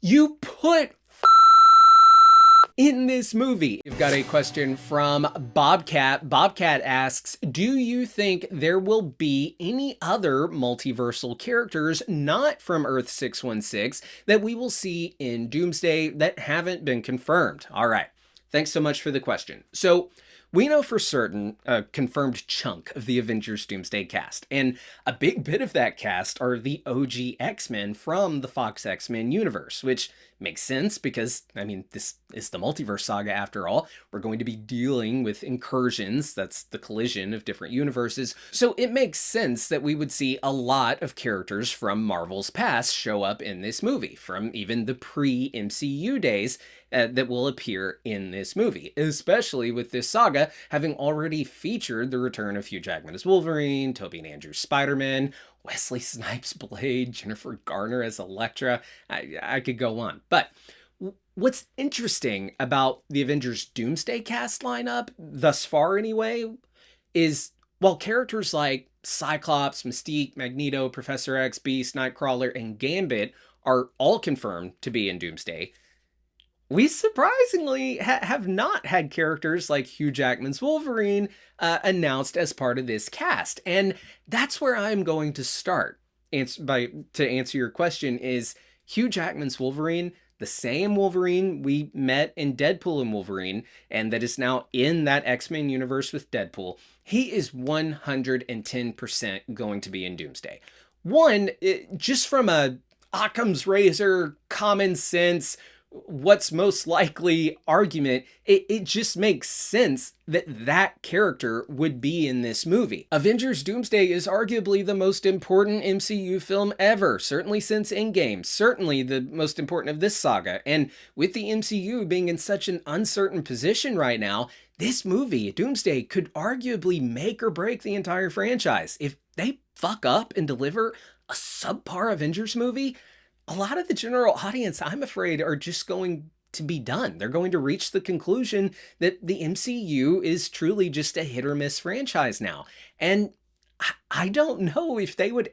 you put in this movie? We've got a question from BobCat. BobCat asks, do you think there will be any other multiversal characters not from Earth 616 that we will see in Doomsday that haven't been confirmed? All right. Thanks so much for the question. So we know for certain a confirmed chunk of the Avengers Doomsday cast, and a big bit of that cast are the OG X-Men from the Fox X-Men universe, which makes sense because, I mean, this is the Multiverse Saga after all. We're going to be dealing with incursions, that's the collision of different universes, so it makes sense that we would see a lot of characters from Marvel's past show up in this movie, from even the pre-MCU days that will appear in this movie, especially with this saga having already featured the return of Hugh Jackman as Wolverine, Tobey and Andrew's Spider-Man, Wesley Snipes' Blade, Jennifer Garner as Elektra. I could go on. But what's interesting about the Avengers Doomsday cast lineup, thus far anyway, is while characters like Cyclops, Mystique, Magneto, Professor X, Beast, Nightcrawler, and Gambit are all confirmed to be in Doomsday, we surprisingly have not had characters like Hugh Jackman's Wolverine announced as part of this cast. And that's where I'm going to start to answer your question. Is Hugh Jackman's Wolverine the same Wolverine we met in Deadpool and Wolverine, and that is now in that X-Men universe with Deadpool? He is 110% going to be in Doomsday. One, just from a Occam's razor, common sense, what's most likely argument, it just makes sense that that character would be in this movie. Avengers Doomsday is arguably the most important MCU film ever, certainly since Endgame, certainly the most important of this saga. And with the MCU being in such an uncertain position right now, this movie, Doomsday, could arguably make or break the entire franchise. If they fuck up and deliver a subpar Avengers movie, a lot of the general audience, I'm afraid, are just going to be done. They're going to reach the conclusion that the MCU is truly just a hit or miss franchise now. And I don't know if they would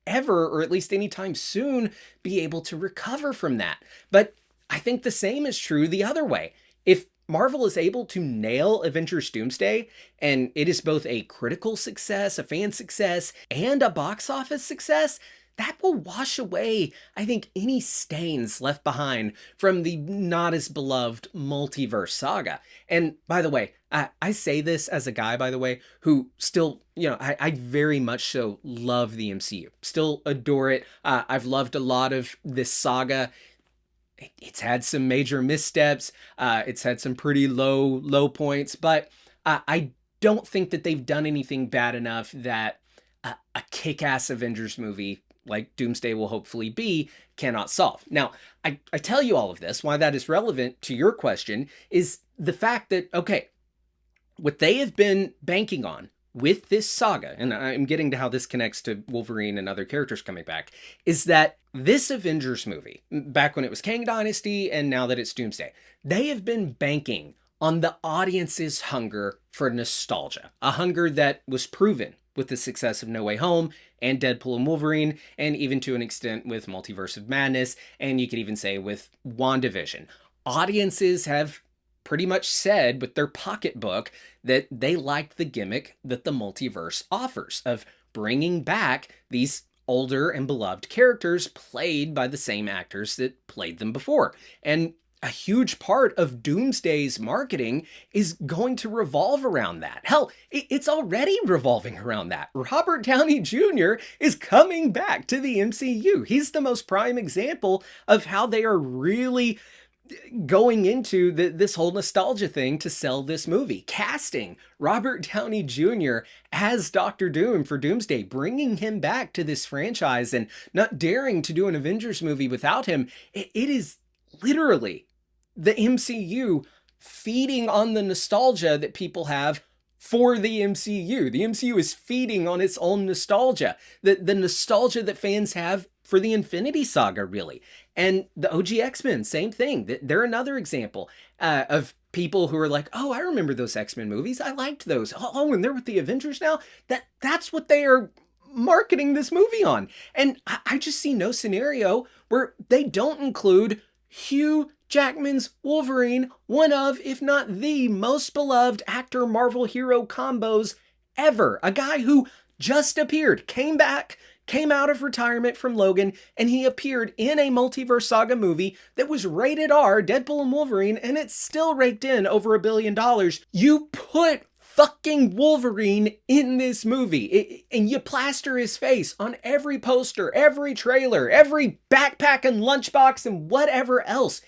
ever, or at least anytime soon, be able to recover from that. But I think the same is true the other way. If Marvel is able to nail Avengers Doomsday, and it is both a critical success, a fan success, and a box office success, that will wash away, I think, any stains left behind from the not as beloved Multiverse Saga. And by the way, I say this as a guy, by the way, who still, I very much so love the MCU. Still adore it. I've loved a lot of this saga. It's had some major missteps. It's had some pretty low points, but I don't think that they've done anything bad enough that a kick-ass Avengers movie like Doomsday will hopefully be, cannot solve. Now, I tell you all of this, why that is relevant to your question, is the fact that, okay, what they have been banking on with this saga, and I'm getting to how this connects to Wolverine and other characters coming back, is that this Avengers movie, back when it was Kang Dynasty and now that it's Doomsday, they have been banking on the audience's hunger for nostalgia, a hunger that was proven with the success of No Way Home and Deadpool and Wolverine, and even to an extent with Multiverse of Madness, and you could even say with WandaVision. Audiences have pretty much said with their pocketbook that they liked the gimmick that the multiverse offers of bringing back these older and beloved characters played by the same actors that played them before. And a huge part of Doomsday's marketing is going to revolve around that. Hell, it's already revolving around that. Robert Downey Jr. is coming back to the MCU. He's the most prime example of how they are really going into this whole nostalgia thing to sell this movie. Casting Robert Downey Jr. as Doctor Doom for Doomsday, bringing him back to this franchise and not daring to do an Avengers movie without him. It is literally the MCU feeding on the nostalgia that people have for the MCU. The MCU is feeding on its own nostalgia, the nostalgia that fans have for the Infinity Saga, really. And the OG X-Men, same thing. They're another example of people who are like, oh, I remember those X-Men movies. I liked those. Oh, and they're with the Avengers now? That's what they are marketing this movie on. And I just see no scenario where they don't include Hugh Jackman's Wolverine, one of, if not the most beloved actor Marvel hero combos ever. A guy who just appeared, came back, came out of retirement from Logan, and he appeared in a Multiverse Saga movie that was rated R, Deadpool and Wolverine, and it still raked in over $1 billion. You put fucking Wolverine in this movie, and you plaster his face on every poster, every trailer, every backpack and lunchbox and whatever else.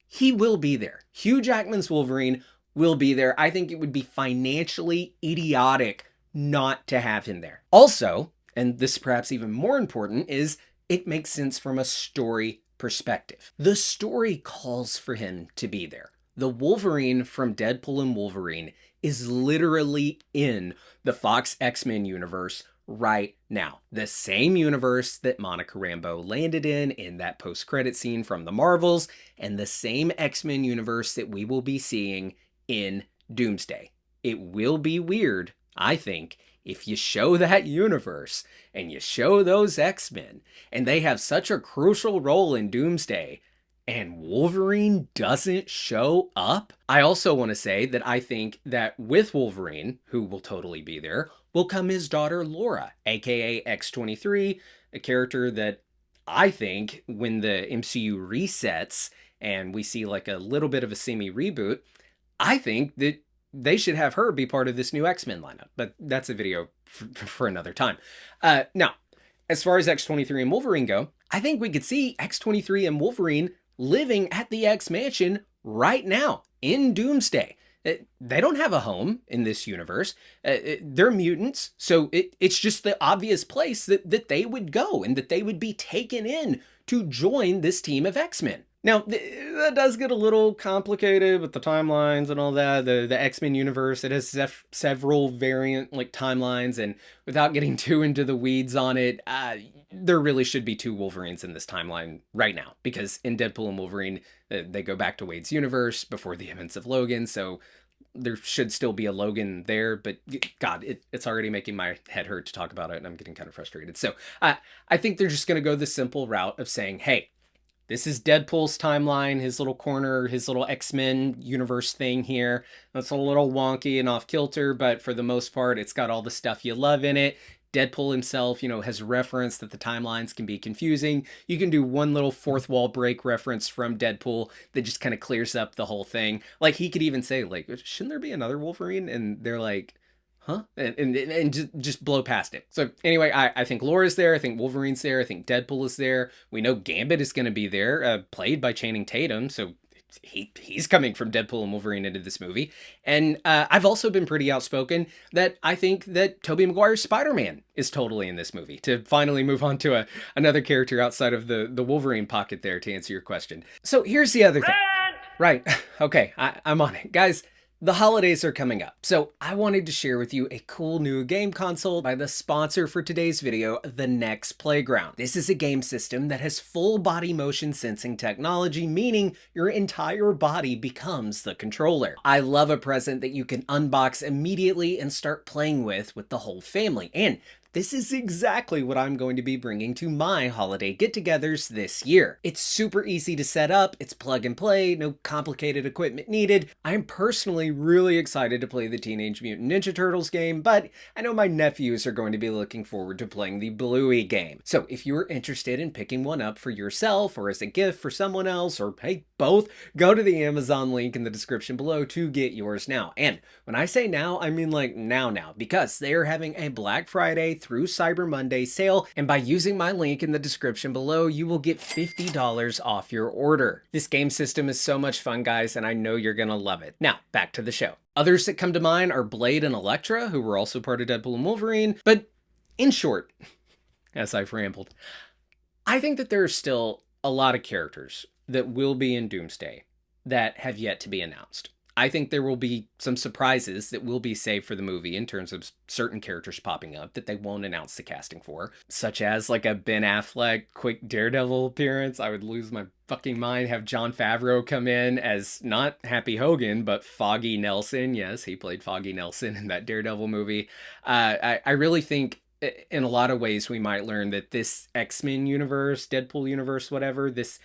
He will be there. Hugh Jackman's Wolverine will be there. I think it would be financially idiotic not to have him there. Also, and this is perhaps even more important, is it makes sense from a story perspective. The story calls for him to be there. The Wolverine from Deadpool and Wolverine is literally in the Fox X-Men universe right now. The same universe that Monica Rambeau landed in that post-credit scene from the Marvels, and the same X-Men universe that we will be seeing in Doomsday. It will be weird, I think, if you show that universe and you show those X-Men and they have such a crucial role in Doomsday and Wolverine doesn't show up. I also want to say that I think that with Wolverine, who will totally be there, will come his daughter Laura, aka X-23, a character that I think when the MCU resets and we see like a little bit of a semi-reboot, I think that they should have her be part of this new X-Men lineup. But that's a video for another time. Now, as far as X-23 and Wolverine go, I think we could see X-23 and Wolverine living at the X-Mansion right now in Doomsday. They don't have a home in this universe. They're mutants, so it's just the obvious place that they would go and that they would be taken in to join this team of X-Men. Now, that does get a little complicated with the timelines and all that. The X-Men universe, it has several variant like timelines, and without getting too into the weeds on it, there really should be two Wolverines in this timeline right now, because in Deadpool and Wolverine, they go back to Wade's universe before the events of Logan, so there should still be a Logan there, but God, it's already making my head hurt to talk about it, and I'm getting kind of frustrated. So I think they're just going to go the simple route of saying, hey, this is Deadpool's timeline, his little corner, his little X-Men universe thing here. That's a little wonky and off kilter, but for the most part, it's got all the stuff you love in it. Deadpool himself, has referenced that the timelines can be confusing. You can do one little fourth wall break reference from Deadpool that just kind of clears up the whole thing. Like, he could even say, like, shouldn't there be another Wolverine? And they're like, huh? And just blow past it. So anyway, I think Laura's there. I think Wolverine's there. I think Deadpool is there. We know Gambit is going to be there, played by Channing Tatum. So he's coming from Deadpool and Wolverine into this movie. And I've also been pretty outspoken that I think that Tobey Maguire's Spider-Man is totally in this movie, to finally move on to another character outside of the Wolverine pocket there, to answer your question. So here's the other thing. Right. Okay, I'm on it. Guys, the holidays are coming up, so I wanted to share with you a cool new game console by the sponsor for today's video, The Next Playground. This is a game system that has full body motion sensing technology, meaning your entire body becomes the controller. I love a present that you can unbox immediately and start playing with the whole family, and this is exactly what I'm going to be bringing to my holiday get-togethers this year. It's super easy to set up, it's plug and play, no complicated equipment needed. I'm personally really excited to play the Teenage Mutant Ninja Turtles game, but I know my nephews are going to be looking forward to playing the Bluey game. So if you're interested in picking one up for yourself or as a gift for someone else, or hey, both, go to the Amazon link in the description below to get yours now. And when I say now, I mean like now, because they are having a Black Friday through Cyber Monday sale, and by using my link in the description below, you will get $50 off your order. This game system is so much fun, guys, and I know you're gonna love it. Now, back to the show. Others that come to mind are Blade and Elektra, who were also part of Deadpool and Wolverine, but in short, as I've rambled, I think that there are still a lot of characters that will be in Doomsday that have yet to be announced. I think there will be some surprises that will be saved for the movie in terms of certain characters popping up that they won't announce the casting for, such as like a Ben Affleck quick Daredevil appearance. I would lose my fucking mind. Have Jon Favreau come in as not Happy Hogan, but Foggy Nelson. Yes, he played Foggy Nelson in that Daredevil movie. I really think in a lot of ways we might learn that this X-Men universe, Deadpool universe, whatever, this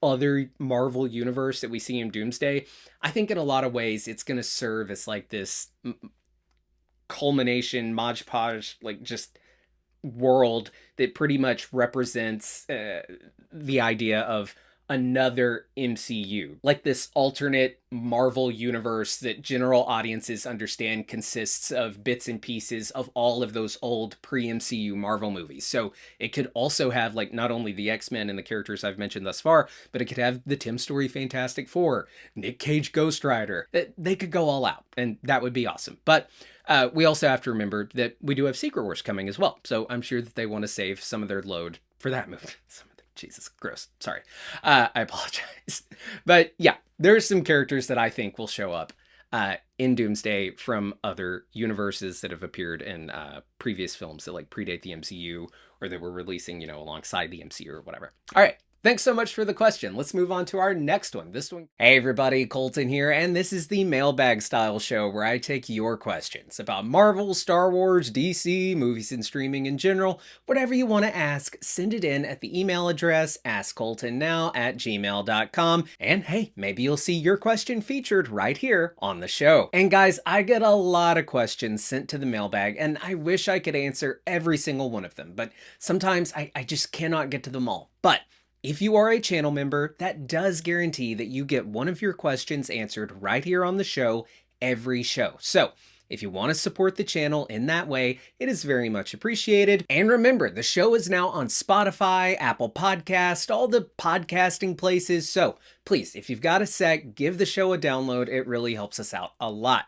other Marvel universe that we see in Doomsday, I think in a lot of ways it's going to serve as like this culmination, Mod Podge, like just world that pretty much represents the idea of another MCU, like this alternate Marvel universe that general audiences understand consists of bits and pieces of all of those old pre-MCU Marvel movies. So it could also have like not only the X-Men and the characters I've mentioned thus far, but it could have the Tim Story Fantastic Four, Nick Cage Ghost Rider. They could go all out, and that would be awesome. But we also have to remember that we do have Secret Wars coming as well. So I'm sure that they want to save some of their load for that movie. Jesus, gross. Sorry. I apologize. But yeah, there's some characters that I think will show up in Doomsday from other universes that have appeared in previous films that like predate the MCU or that were releasing, alongside the MCU or whatever. All right. Thanks so much for the question. Let's move on to our next one. This one. Hey everybody, Colton here, and this is the mailbag style show where I take your questions about Marvel, Star Wars, DC, movies and streaming in general. Whatever you want to ask, send it in at the email address askcoltonnow@gmail.com, and hey, maybe you'll see your question featured right here on the show. And guys, I get a lot of questions sent to the mailbag, and I wish I could answer every single one of them, but sometimes I just cannot get to them all. But if you are a channel member, that does guarantee that you get one of your questions answered right here on the show every show. So if you want to support the channel in that way, it is very much appreciated. And remember, the show is now on Spotify, Apple Podcast, all the podcasting places. So please, if you've got a sec, give the show a download. It really helps us out a lot.